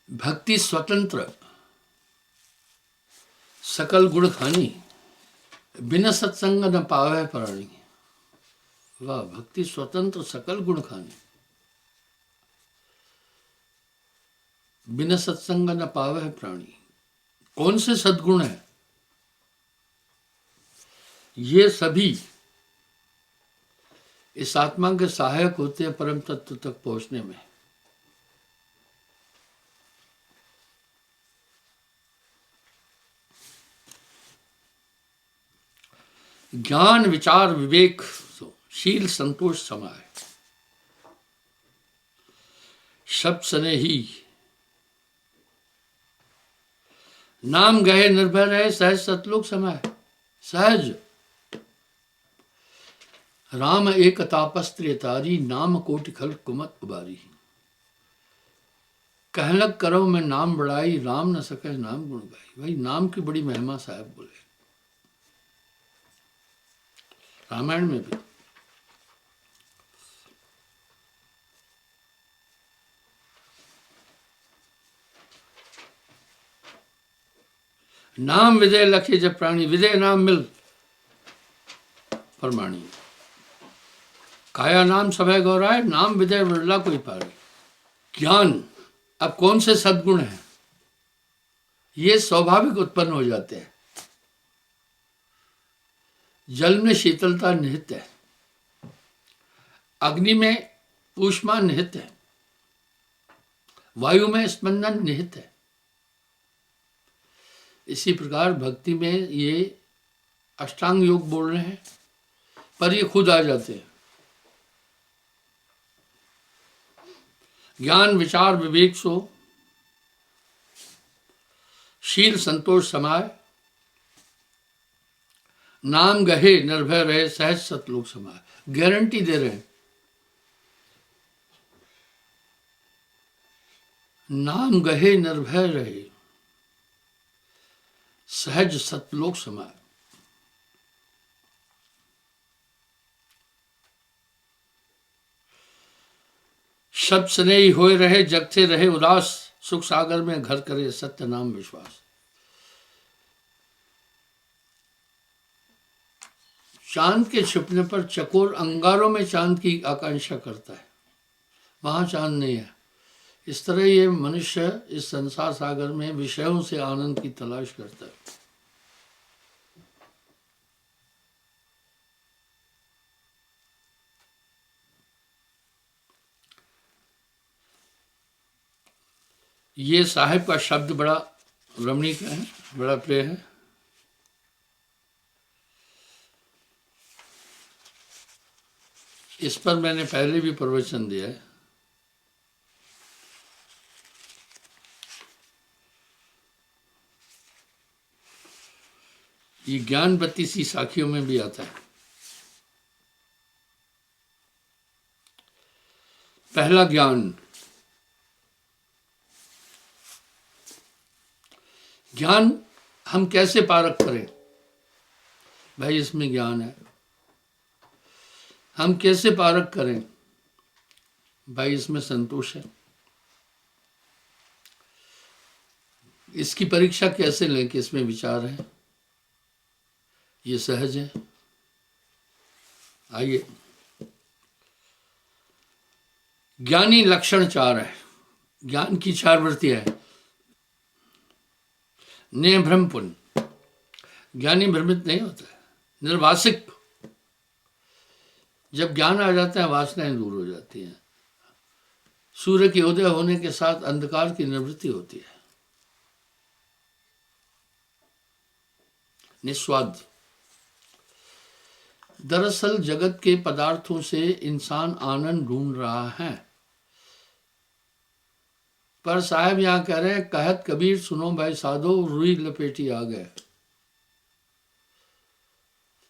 भक्ति स्वतंत्र सकल गुण खानी, बिना सत्संग न पावे प्राणी। वाह, भक्ति स्वतंत्र सकल गुण खानी, बिना सत्संग न पावे प्राणी। कौन से सद्गुण है? ये सभी इस आत्मा के सहायक होते हैं परम तत्व तक पहुंचने में। ज्ञान विचार विवेक शील संतोष समाय, शब्द सने ही नाम गहे निर्भय रहे, सहज सतलोक समाय। सहज राम एक तापस्त्रिय तारी, नाम कोटि खल कुमत उबारी। कहलक करो मैं नाम बढ़ाई, राम न सके नाम गुण गाई। भाई नाम की बड़ी महिमा साहब बोले रामायण में भी। नाम विदय लखे जब प्राणी, विदय नाम मिल परमाणी। काया नाम सभय गौराय, नाम विदय विरला कोई पारे। ज्ञान, अब कौन से सद्गुण हैं? ये स्वाभाविक उत्पन्न हो जाते हैं। जल में शीतलता निहित है, अग्नि में ऊष्मा निहित है, वायु में स्पंदन निहित है। इसी प्रकार भक्ति में ये अष्टांग योग बोल रहे हैं, पर ये खुद आ जाते हैं। ज्ञान विचार विवेक सो, शील संतोष समाय, नाम गहे निर्भय रहे, सहज सतलोक समाय। गारंटी दे रहे हैं, नाम गहे निर्भय रहे, सहज सतलोक समाय। शब्द स्नेही होए रहे, जगते रहे उदास, सुख सागर में घर करे सत्य नाम विश्वास। चांद के छिपने पर चकोर अंगारों में चांद की आकांक्षा करता है, वहां चांद नहीं है। इस तरह ये मनुष्य इस संसार सागर में विषयों से आनंद की तलाश करता है। ये साहिब का शब्द बड़ा रमणीक है, बड़ा प्रिय है। इस पर मैंने पहले भी प्रवचन दिया है। ये ज्ञान बत्ती सी साखियों में भी आता है। पहला ज्ञान, ज्ञान हम कैसे पारख करें? भाई इसमें ज्ञान है। हम कैसे पारख करें? भाई इसमें संतोष है। इसकी परीक्षा कैसे लें कि इसमें विचार है, ये सहज है। आइए, ज्ञानी लक्षण 4 है। ज्ञान की 4 वृत्तियां हैं। निर्भ्रम पुण्य, ज्ञानी भ्रमित नहीं होता है। निर्वासिक, जब ज्ञान आ जाता है वासनाएं दूर हो जाती हैं। सूर्य के उदय होने के साथ अंधकार की निवृत्ति होती है। निस्वाद, दरअसल जगत के पदार्थों से इंसान आनंद ढूंढ रहा है, पर साहब यहां कह रहे हैं, कहत कबीर सुनो भाई साधो, रुई लपेटी आ गए।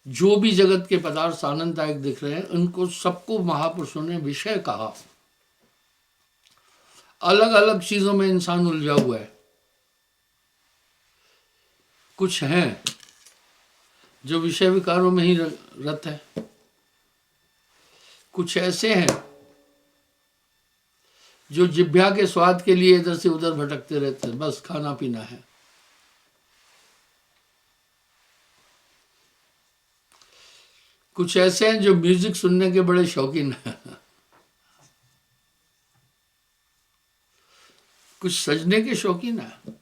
जो भी जगत के पदार्थ आनंददायक दिख रहे हैं, उनको सबको महापुरुषों ने विषय कहा। अलग अलग चीजों में इंसान उलझा हुआ है। कुछ हैं जो विषय विकारों में ही रत है, कुछ ऐसे हैं जो जिह्वा के स्वाद के लिए इधर से उधर भटकते रहते हैं, बस खाना पीना है। कुछ ऐसे हैं जो म्यूजिक सुनने के बड़े शौकीन हैं, कुछ सजने के शौकीन है।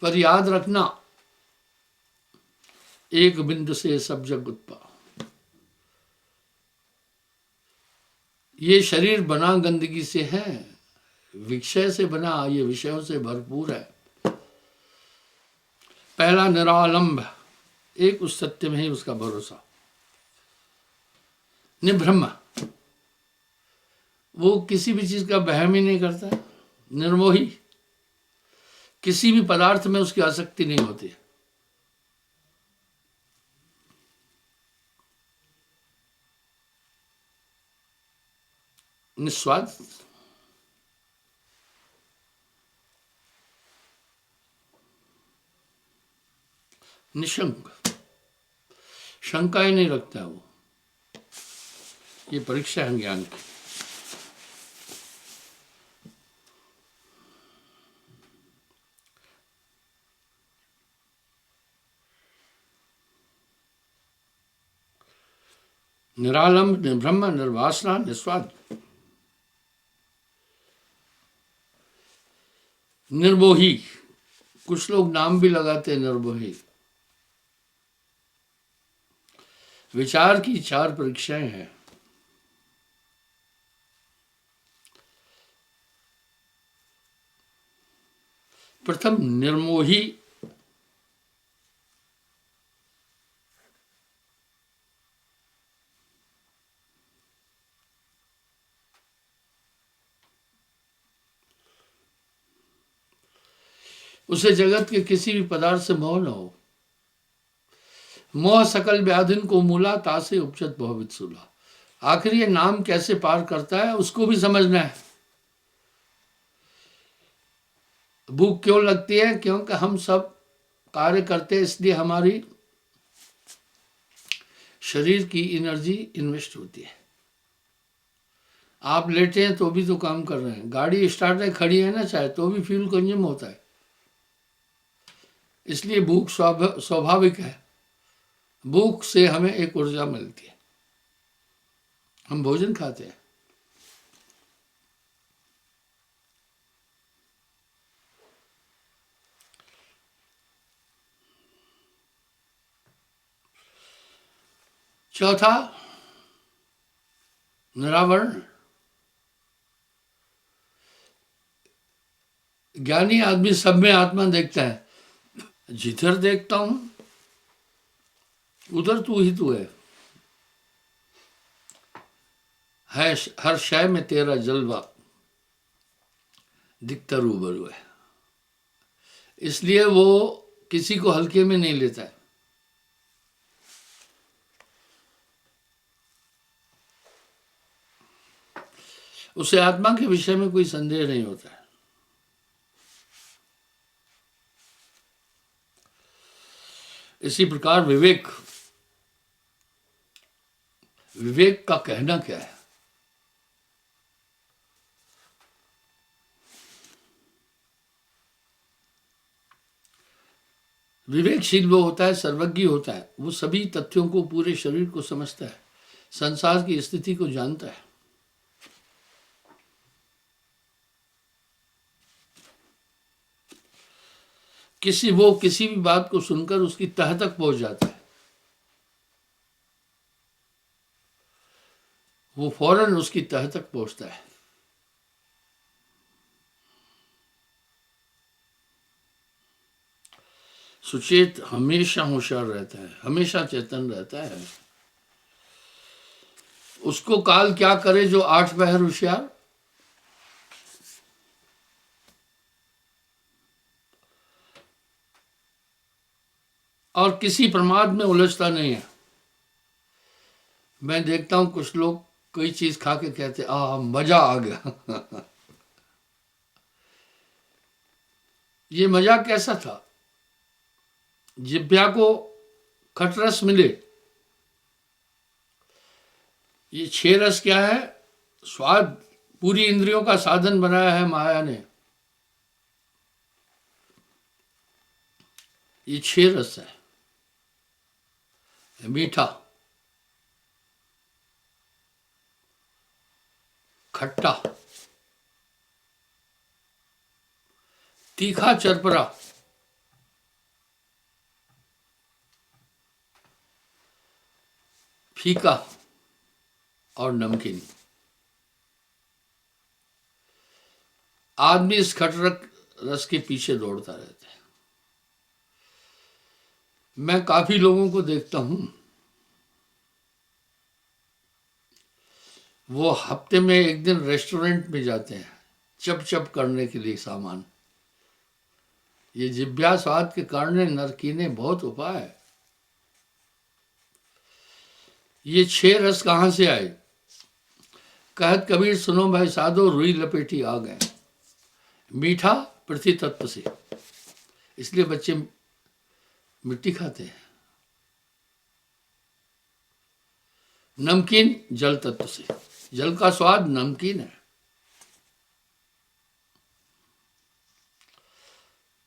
पर याद रखना, एक बिंदु से सब जग उत्पन्न। ये शरीर बना गंदगी से है, विषय से बना, ये विषयों से भरपूर है। पहला निरालंब, एक उस सत्य में ही उसका भरोसा। निब्रह्म, वो किसी भी चीज का वहम ही नहीं करता। निर्मोही, किसी भी पदार्थ में उसकी आसक्ति नहीं होती। निस्वार्थ, निशंक, शंका ही नहीं रखता है वो। ये परीक्षा है ज्ञान की। निरालंब, निर्ब्रह्म, निर्वासना, निस्वार्थ, निर्मोही। कुछ लोग नाम भी लगाते हैं निर्मोही। विचार की 4 परीक्षाएं हैं। प्रथम निर्मोही, उसे जगत के किसी भी पदार्थ से मोह न हो। मोह सकल व्याधिन को मूला, तासे उपजत बहुविध सूला। आखिर ये नाम कैसे पार करता है उसको भी समझना है। भूख क्यों लगती है? क्योंकि हम सब कार्य करते हैं, इसलिए हमारी शरीर की एनर्जी इन्वेस्ट होती है। आप लेटे हैं तो भी तो काम कर रहे हैं, गाड़ी स्टार्ट है खड़ी है ना चाहे, तो भी फ्यूल कंज्यूम होता है। इसलिए भूख स्वाभाविक है। भूख से हमें एक ऊर्जा मिलती है, हम भोजन खाते हैं। चौथा निरावरण। ज्ञानी आदमी सब में आत्मा देखता है। जिधर देखता हूं उधर तू ही तू है हर शय में तेरा जलवा दिखता रूबरू है। इसलिए वो किसी को हल्के में नहीं लेता है। उसे आत्मा के विषय में कोई संदेह नहीं होता है। इसी प्रकार विवेक, विवेक का कहना क्या है? विवेकशील वो होता है, सर्वज्ञ होता है, वो सभी तथ्यों को, पूरे शरीर को समझता है, संसार की स्थिति को जानता है। किसी भी बात को सुनकर उसकी तह तक पहुंच जाता है। वो फौरन उसकी तह तक पहुंचता है। सुचेत हमेशा होशियार रहता है, हमेशा चेतन रहता है। उसको काल क्या करे जो 8 पहर होशियार। और किसी प्रमाद में उलझता नहीं है। मैं देखता हूं कुछ लोग कोई चीज खा के कहते आ मजा आ गया। ये मजा कैसा था? जिह्वा को खटरस मिले। ये 6 रस क्या है? स्वाद, पूरी इंद्रियों का साधन बनाया है माया ने। ये 6 रस है। मीठा, खट्टा, तीखा चरपरा, फीका और नमकीन। आदमी इस खटरक रस के पीछे दौड़ता रहता है। मैं काफी लोगों को देखता हूं, वो हफ्ते में एक दिन रेस्टोरेंट में जाते हैं चप चप करने के लिए सामान। ये जिज्ञासा स्वाद के कारण नरकीने बहुत उपाय है। ये 6 रस कहाँ से आए? कहत कबीर सुनो भाई साधो, रुई लपेटी आ गए। मीठा पृथ्वी तत्व से, इसलिए बच्चे मिट्टी खाते हैं। नमकीन जल तत्व से, जल का स्वाद नमकीन है।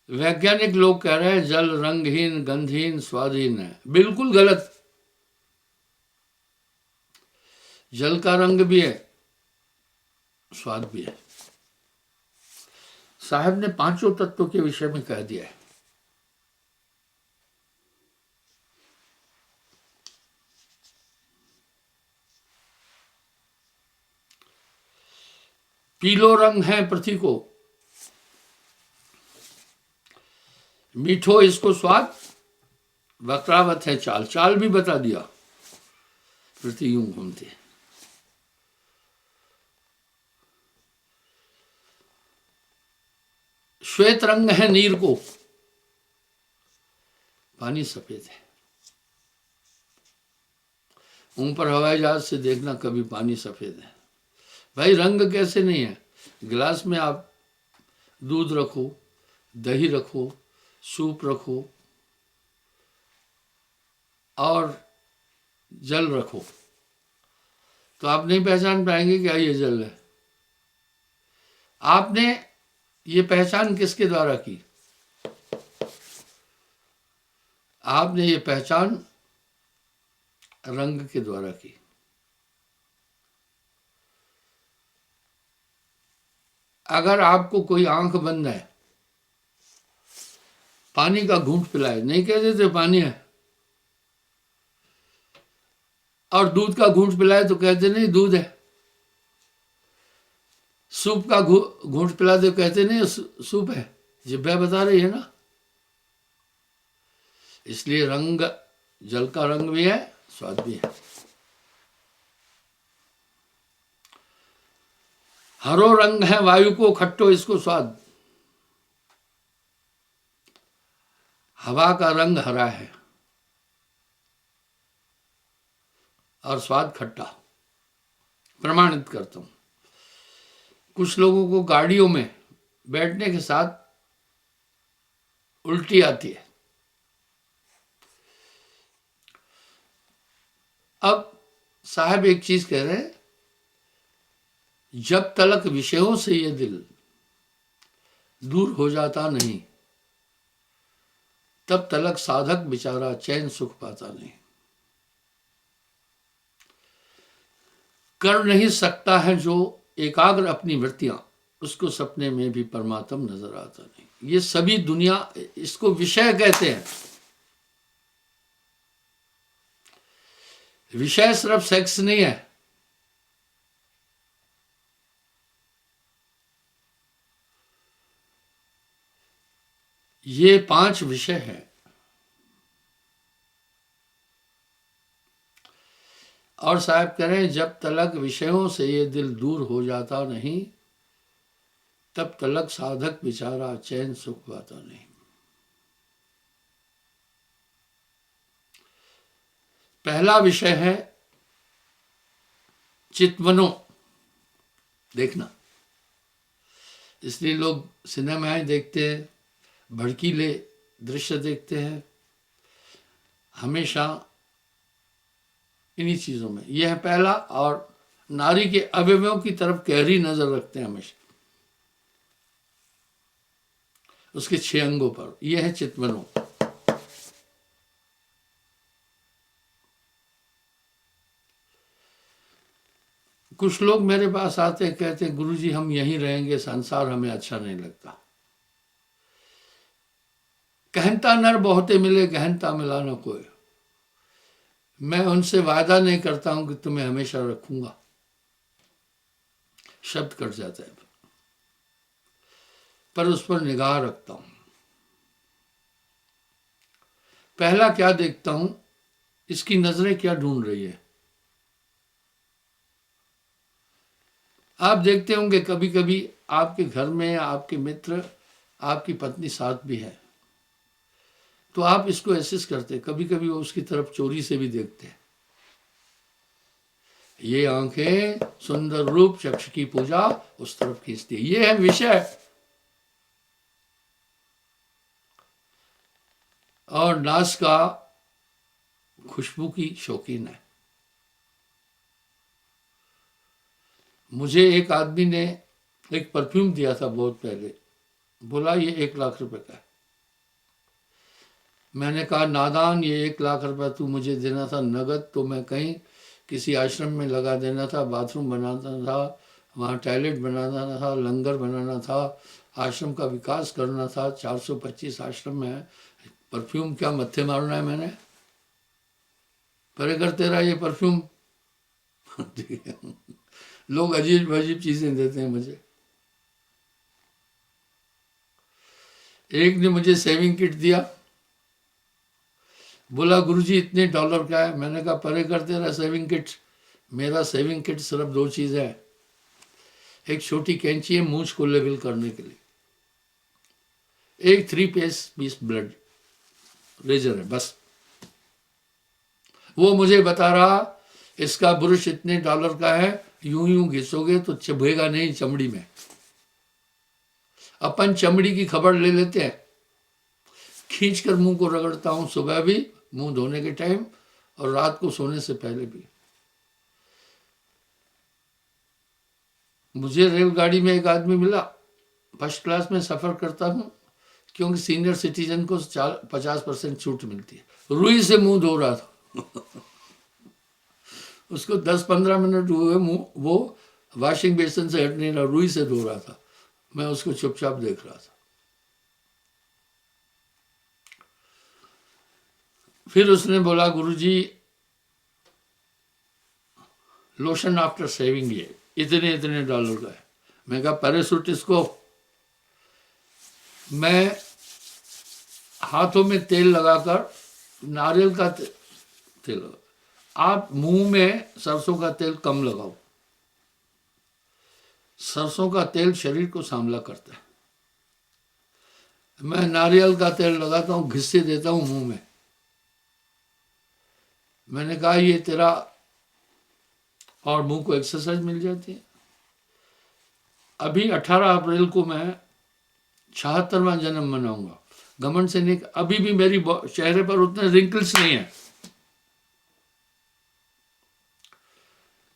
वैज्ञानिक लोग कह रहे हैं जल रंगहीन, गंधहीन, स्वादहीन है। बिल्कुल गलत। जल का रंग भी है, स्वाद भी है। साहब ने 5 तत्वों के विषय में कह दिया है। पीलो रंग है पृथ्वी को, मीठो इसको स्वाद, वक्रावत है चाल। चाल भी बता दिया, पृथ्वी यूं घूमती है। श्वेत रंग है नीर को, पानी सफेद है। ऊपर हवाई जहाज से देखना कभी पानी सफेद है। भाई रंग कैसे नहीं है? गिलास में आप दूध रखो, दही रखो, सूप रखो और जल रखो, तो आप नहीं पहचान पाएंगे क्या ये जल है। आपने ये पहचान किसके द्वारा की? आपने ये पहचान रंग के द्वारा की। अगर आपको कोई आंख बंद है, पानी का घूंट पिलाए, नहीं कह देते पानी है, और दूध का घूंट पिलाए तो कहते नहीं दूध है। सूप का घूंट पिला दे, कहते नहीं सूप है। जिब्बा बता रही है ना। इसलिए रंग, जल का रंग भी है, स्वाद भी है। हरो रंग है वायु को, खट्टो इसको स्वाद। हवा का रंग हरा है और स्वाद खट्टा। प्रमाणित करता हूं। कुछ लोगों को गाड़ियों में बैठने के साथ उल्टी आती है। अब साहब एक चीज कह रहे हैं, जब तलक विषयों से ये दिल दूर हो जाता नहीं, तब तलक साधक बेचारा चैन सुख पाता नहीं। कर नहीं सकता है जो एकाग्र अपनी वृत्तियां, उसको सपने में भी परमात्म नजर आता नहीं। ये सभी दुनिया इसको विषय कहते हैं। विषय सिर्फ सेक्स नहीं है। ये 5 विषय है। और साहब कह रहे हैं जब तलक विषयों से ये दिल दूर हो जाता नहीं, तब तलक साधक बेचारा चैन सुख पाता नहीं। पहला विषय है चितवनो, देखना। इसलिए लोग सिनेमाएं देखते हैं, भड़कीले दृश्य देखते हैं, हमेशा इन्हीं चीजों में। यह है पहला। और नारी के अवयवों की तरफ गहरी नजर रखते हैं हमेशा, उसके 6 अंगों पर। यह है चितमनो। कुछ लोग मेरे पास आते हैं, कहते हैं गुरुजी हम यहीं रहेंगे, संसार हमें अच्छा नहीं लगता। गहनता नर बहुते मिले, गहनता मिला न कोई। मैं उनसे वादा नहीं करता हूं कि तुम्हें हमेशा रखूंगा, शब्द कट जाता है, पर उस पर निगाह रखता हूं। पहला क्या देखता हूं, इसकी नजरें क्या ढूंढ रही है। आप देखते होंगे कभी कभी आपके घर में आपके मित्र, आपकी पत्नी साथ भी है, तो आप इसको एसेस करते, कभी कभी वो उसकी तरफ चोरी से भी देखते हैं। ये आंखें सुंदर रूप चक्ष की पूजा उस तरफ खींचती है। ये है विषय। और नाश का खुशबू की शौकीन है। मुझे एक आदमी ने एक परफ्यूम दिया था बहुत पहले, बोला ये 1 लाख रुपए का है। मैंने कहा नादान, ये 1 लाख रुपए तू मुझे देना था नगद, तो मैं कहीं किसी आश्रम में लगा देना था, बाथरूम बनाना था, वहाँ टॉयलेट बनाना था, लंगर बनाना था, आश्रम का विकास करना था। 425 आश्रम में है, परफ्यूम क्या मत्थे मारना है मैंने? परे कर तेरा ये परफ्यूम। ठीक है, लोग अजीब अजीब चीजें देते हैं मुझे। एक ने मुझे सेविंग किट दिया, बोला गुरुजी इतने डॉलर का है। मैंने कहा परे कर तेरा सेविंग किट, मेरा सेविंग किट सिर्फ 2 चीजें हैं। एक छोटी कैंची है मूंछ को लेवल करने के लिए, एक 3 पीस ब्लड रेजर है, बस। वो मुझे बता रहा इसका ब्रश इतने डॉलर का है, यूं यूं घिसोगे तो चुभेगा नहीं चमड़ी में। अपन चमड़ी की खबर ले लेते हैं, खींच कर मुंह को रगड़ता हूं, सुबह भी, मुंह धोने के टाइम, और रात को सोने से पहले भी। मुझे रेलगाड़ी में एक आदमी मिला, फर्स्ट क्लास में सफर करता हूं क्योंकि सीनियर सिटीजन को 50% छूट मिलती है। रुई से मुंह धो रहा था। उसको 10-15 मिनट हुए मुंह, वो वॉशिंग बेसिन से हट नहीं रहा, रुई से धो रहा था। मैं उसको चुपचाप देख रहा था। फिर उसने बोला गुरुजी लोशन आफ्टर सेविंग ये इतने इतने डॉलर का है। मैं कहा पैरासूट इसको। मैं हाथों में तेल लगाकर, नारियल का तेल, आप मुंह में सरसों का तेल कम लगाओ। सरसों का तेल शरीर को सांवला करता है। मैं नारियल का तेल लगाता हूं, घिस्से देता हूं मुंह में। मैंने कहा ये तेरा, और मुंह को एक्सरसाइज मिल जाती है। अभी 18 अप्रैल को मैं 76वां जन्म मनाऊंगा। घमंड से नहीं, अभी भी मेरी चेहरे पर उतने रिंकल्स नहीं है।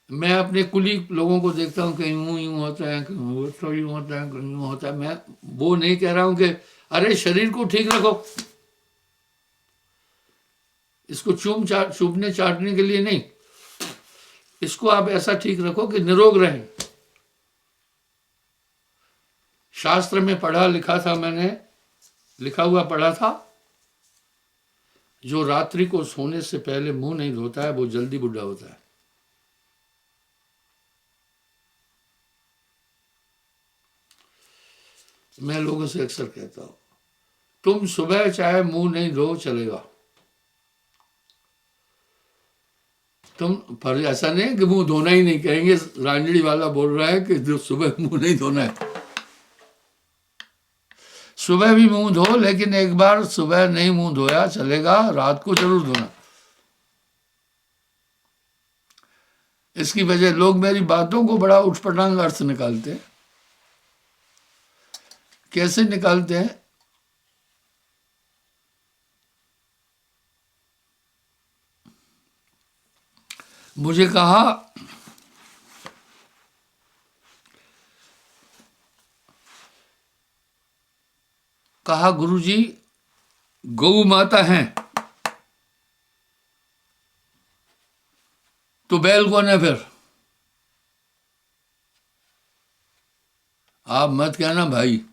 मैं अपने कुली लोगों को देखता हूँ, कहीं यूं यूं होता है, कहीं यूं होता है, कहीं यूं होता है। मैं वो नहीं कह रहा हूं कि अरे शरीर को ठीक रखो, इसको चूमने चाटने के लिए नहीं, इसको आप ऐसा ठीक रखो कि निरोग रहें। शास्त्र में पढ़ा लिखा था मैंने, लिखा हुआ पढ़ा था, जो रात्रि को सोने से पहले मुंह नहीं धोता है वो जल्दी बुढ़ा होता है। मैं लोगों से अक्सर कहता हूं तुम सुबह चाहे मुंह नहीं धो चलेगा, तुम, पर ऐसा नहीं कि मुंह धोना ही नहीं, कहेंगे रांझड़ी वाला बोल रहा है कि जो सुबह मुंह नहीं धोना है। सुबह भी मुंह धो, लेकिन एक बार सुबह नहीं मुंह धोया चलेगा, रात को जरूर धोना। इसकी वजह लोग मेरी बातों को बड़ा उठपटांग अर्थ निकालते हैं। कैसे निकालते हैं? मुझे कहा कहा गुरुजी गौ माता हैं तो बैल कौन है फिर? आप मत कहना भाई,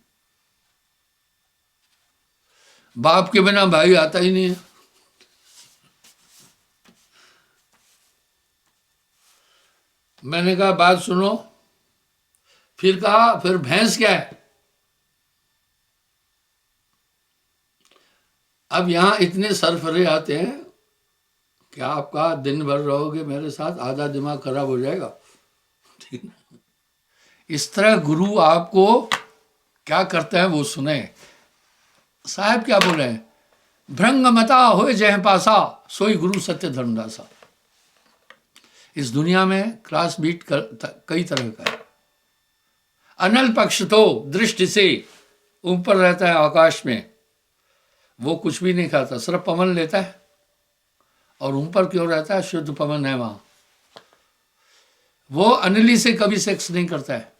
बाप के बिना भाई आता ही नहीं है। मैंने कहा बात सुनो। फिर कहा फिर भैंस क्या है? अब यहां इतने सरफरे आते हैं कि आपका दिन भर रहोगे मेरे साथ, आधा दिमाग खराब हो जाएगा। ठीक है? इस तरह गुरु आपको क्या करता है वो सुने। साहब क्या बोले हैं? भ्रंग मता होए जह पासा सोई गुरु सत्य धर्मदासा। इस दुनिया में क्लास बीट कई तरह का है। अनल पक्ष तो दृष्टि से ऊपर रहता है आकाश में, वो कुछ भी नहीं खाता, सिर्फ पवन लेता है। और ऊपर क्यों रहता है? शुद्ध पवन है वहां। वो अनिली से कभी सेक्स नहीं करता है,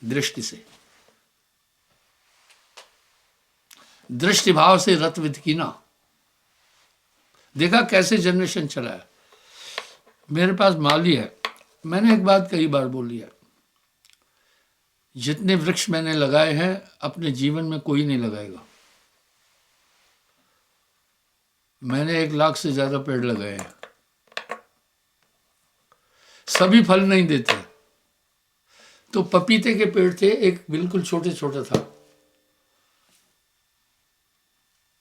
दृष्टि से। दृष्टि भाव से रत विद कीना। देखा कैसे जनरेशन चला है। मेरे पास माली है, मैंने एक बात कई बार बोली है, जितने वृक्ष मैंने लगाए हैं अपने जीवन में कोई नहीं लगाएगा। मैंने 1,00,000 से ज्यादा पेड़ लगाए हैं, सभी फल नहीं देते। तो पपीते के पेड़ थे, एक बिल्कुल छोटे छोटा था,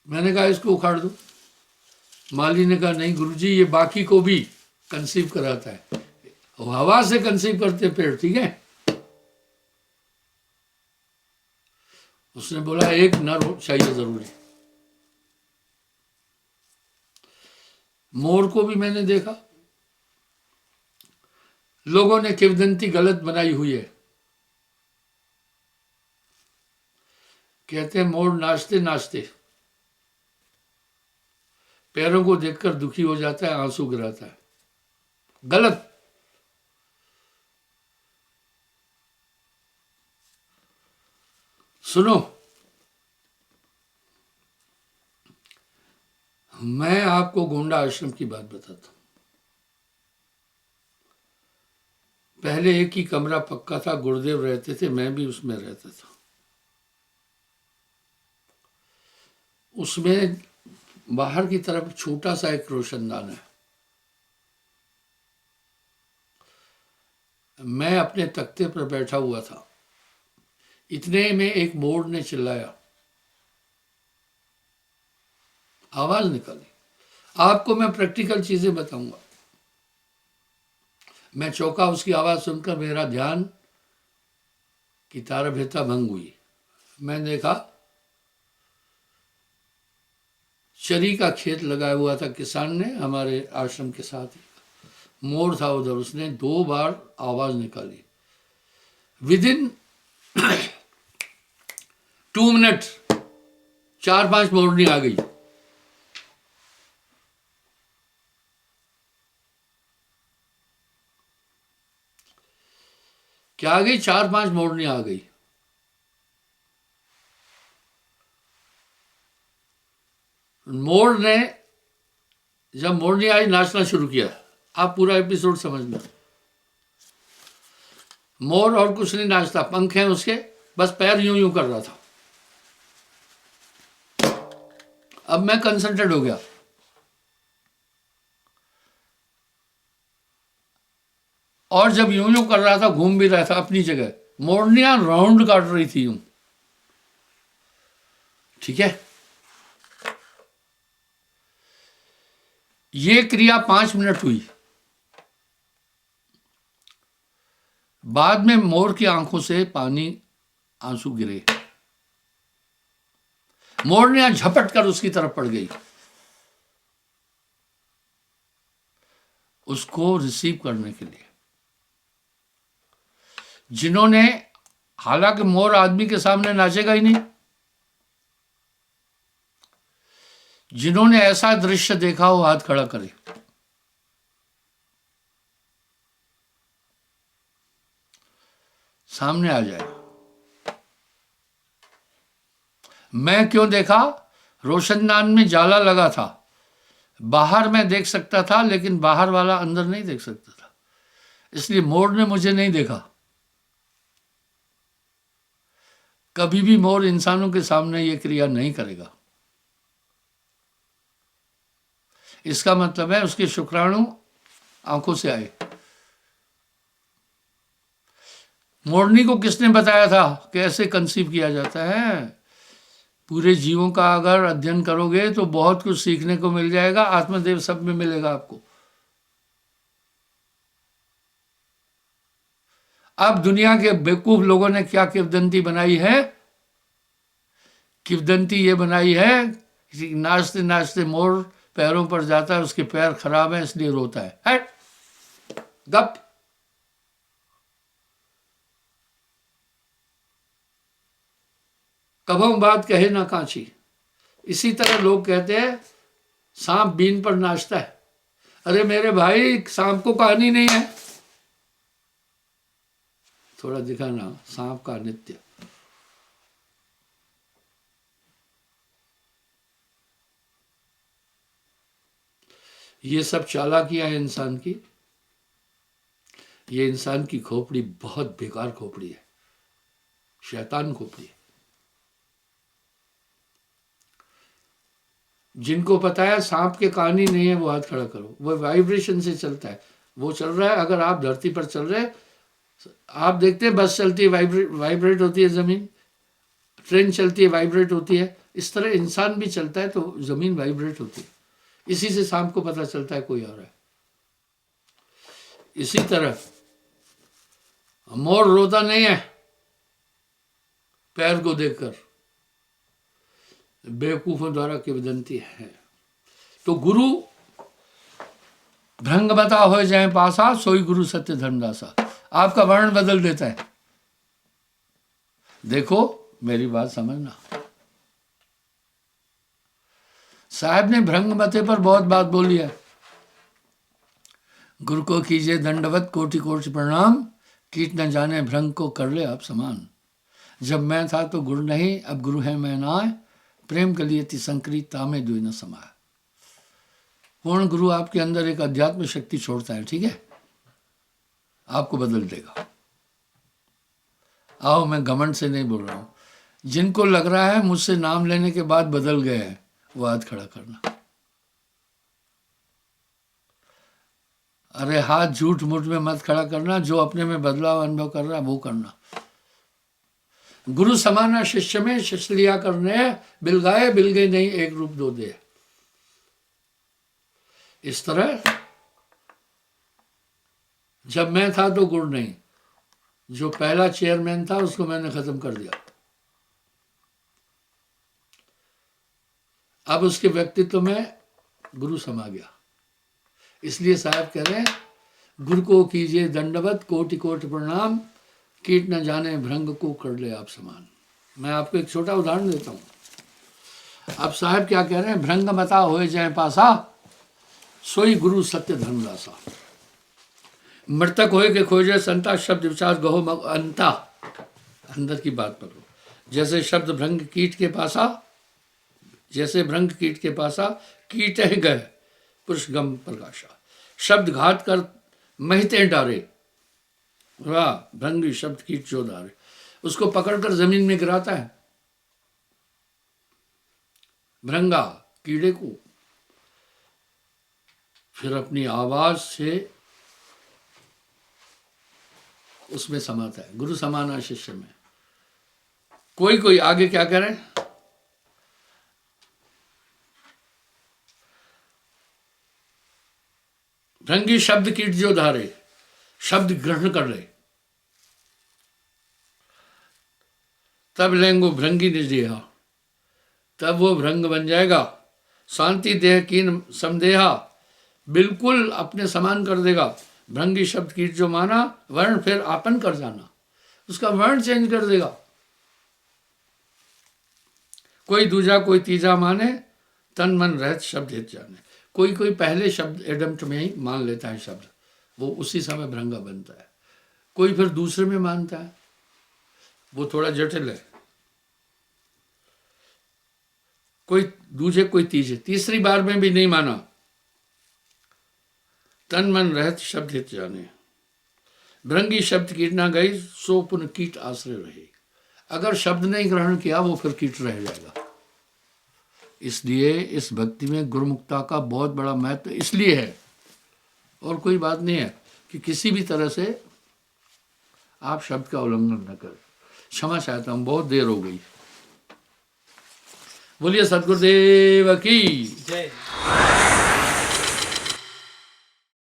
मैंने कहा इसको उखाड़ दो। माली ने कहा नहीं गुरुजी, ये बाकी को भी कंसीव कराता है, हवा से कंसीव करते पेड़, ठीक है। उसने बोला एक नर चाहिए जरूरी। मोर को भी मैंने देखा, लोगों ने किंवदंती गलत बनाई हुई है। कहते हैं मोर नाचते नाचते पैरों को देखकर दुखी हो जाता है, आंसू गिराता है। गलत। सुनो, मैं आपको गोंडा आश्रम की बात बताता हूं। पहले एक ही कमरा पक्का था, गुरुदेव रहते थे, मैं भी उसमें रहता था। उसमें बाहर की तरफ छोटा सा एक रोशनदान है। मैं अपने तख्ते पर बैठा हुआ था, इतने में एक मोर ने चिल्लाया, आवाज निकाली। आपको मैं प्रैक्टिकल चीजें बताऊंगा। मैं चौंका, उसकी आवाज सुनकर मेरा ध्यान की तारभेता भंग हुई। मैं देखा चरी का खेत लगाया हुआ था किसान ने हमारे आश्रम के साथ ही। मोर था उधर, उसने 2 बार आवाज निकाली। विद इन 2 मिनट 4-5 मोरनी आ गई। क्या आ गई? 4-5 मोरनी आ गई। मोर ने जब मोरनी आई नाचना शुरू किया। आप पूरा एपिसोड समझना। मोर और कुछ नहीं नाचता, पंख हैं उसके, बस पैर यूं यूं कर रहा था। अब मैं कंसंट्रेट हो गया। और जब यूं यूं कर रहा था, घूम भी रहा था अपनी जगह, मोरनियां राउंड काट रही थी यूं, ठीक है। ये क्रिया 5 मिनट हुई। बाद में मोर की आंखों से पानी, आंसू गिरे। मोरनियां झपट कर उसकी तरफ पड़ गई, उसको रिसीव करने के लिए। जिन्होंने, हालांकि मोर आदमी के सामने नाचेगा ही नहीं, जिन्होंने ऐसा दृश्य देखा हो हाथ खड़ा करे। सामने आ जाए। मैं क्यों देखा? रोशनदान में जाला लगा था, बाहर मैं देख सकता था, लेकिन बाहर वाला अंदर नहीं देख सकता था, इसलिए मोर ने मुझे नहीं देखा। कभी भी मोर इंसानों के सामने ये क्रिया नहीं करेगा। इसका मतलब है उसके शुक्राणु आंखों से आए। मोरनी को किसने बताया था कैसे कंसीव किया जाता है? पूरे जीवों का अगर अध्ययन करोगे तो बहुत कुछ सीखने को मिल जाएगा, आत्मदेव सब में मिलेगा आपको। अब दुनिया के बेवकूफ लोगों ने क्या किंवदंती बनाई है? किंवदंती ये बनाई है कि नाचते नाचते मोर पैरों पर जाता है, उसके पैर खराब हैं इसलिए रोता है। हट गप। कभों बात कहे ना कांची। इसी तरह लोग कहते हैं सांप बीन पर नाचता है। अरे मेरे भाई, सांप को कहानी नहीं है। थोड़ा दिखाना सांप का नित्य। ये सब चालाकियां है इंसान की। ये इंसान की खोपड़ी बहुत बेकार खोपड़ी है, शैतान खोपड़ी है। जिनको पता है सांप के कहानी नहीं है वो हाथ खड़ा करो। वो वाइब्रेशन से चलता है, वो चल रहा है। अगर आप धरती पर चल रहे, आप देखते हैं बस चलती है वाइब्रेट होती है जमीन, ट्रेन चलती है वाइब्रेट होती है, इस तरह इंसान भी चलता है तो जमीन वाइब्रेट होती है। इसी से सांप को पता चलता है कोई आ रहा है। इसी तरह मोर रोता नहीं है पैर को देखकर, बेवकूफों द्वारा किंवदंती है। तो गुरु भ्रंग बता हो जाए पासा, सोई गुरु सत्य धर्मदासा। आपका वर्ण बदल देता है। देखो मेरी बात समझना। साहब ने भ्रंग मते पर बहुत बात बोली है। गुरु को कीजिए दंडवत कोटि कोटि प्रणाम, कीट न जाने भ्रंग को कर ले आप समान। जब मैं था तो गुरु नहीं, अब गुरु है मैं नाय, प्रेम कलियति संकरी तामे दुई न समाय। पूर्ण गुरु आपके अंदर एक अध्यात्म शक्ति छोड़ता है, ठीक है, आपको बदल देगा। आओ, मैं घमंड से नहीं बोल रहा हूं। जिनको लग रहा है मुझसे नाम लेने के बाद बदल गए हैं, वो हाथ खड़ा करना। अरे हाथ झूठ मूठ में मत खड़ा करना, जो अपने में बदलाव अनुभव कर रहा है वो करना। गुरु समाना शिष्य में शिष्य लिया करने, बिलगाए बिलगे नहीं एक रूप दो दे। इस तरह जब मैं था तो गुरु नहीं, जो पहला चेयरमैन था उसको मैंने खत्म कर दिया। अब उसके व्यक्तित्व में गुरु समा गया। इसलिए साहब कह रहे हैं गुरु को कीजिए दंडवत कोटि कोटि प्रणाम, कीट न जाने भ्रंग को कर ले आप समान। मैं आपको एक छोटा उदाहरण देता हूं। अब साहब क्या कह रहे हैं? भ्रंग मता होए जाए पासा, सोई गुरु सत्य धर्मदासा। मृतक होए के खोजे संता, शब्द विचार गहो मग अंता। अंदर की बात पकड़ो। जैसे शब्द भ्रंग कीट के पासा, जैसे भ्रंग कीट के पासा, कीट गए पुरुष गम प्रकाशा। शब्द घात कर महिते डारे, वाह भ्रंगी शब्द कीट जो डारे, उसको पकड़कर जमीन में गिराता है भ्रंगा कीड़े को, फिर अपनी आवाज से उसमें समाता है। गुरु समाना शिष्य में। कोई आगे क्या कह रहे हैं? भ्रंगी शब्द कीट जो धारे, शब्द ग्रहण कर ले, तब लेंगो भ्रंगी निजदेहा, तब वो भ्रंग बन जाएगा। शांति देह कीन समदेहा, बिल्कुल अपने समान कर देगा। भ्रंगी शब्द कीट जो माना, वर्ण फिर आपन कर जाना, उसका वर्ण चेंज कर देगा। कोई दूजा कोई तीजा माने, तन मन रहत शब्द हित जाने। कोई पहले शब्द एडम्प्ट में ही मान लेता है शब्द, वो उसी समय भ्रंगा बनता है। कोई फिर दूसरे में मानता है, वो थोड़ा जटिल है। कोई दूजे कोई तीजे, तीसरी बार में भी नहीं माना। तन मन रहत शब्द हित जाने, भृंगी शब्द कीट ना गई, सो पुन कीट आश्रय रहे। अगर शब्द नहीं ग्रहण किया वो फिर कीट रह जाएगा। इसलिए इस भक्ति में गुरुमुक्ता का बहुत बड़ा महत्व इसलिए है, और कोई बात नहीं है कि किसी भी तरह से आप शब्द का उल्लंघन न करें। क्षमा चाहता हूं, बहुत देर हो गई। बोलिए सदगुरुदेव की जय।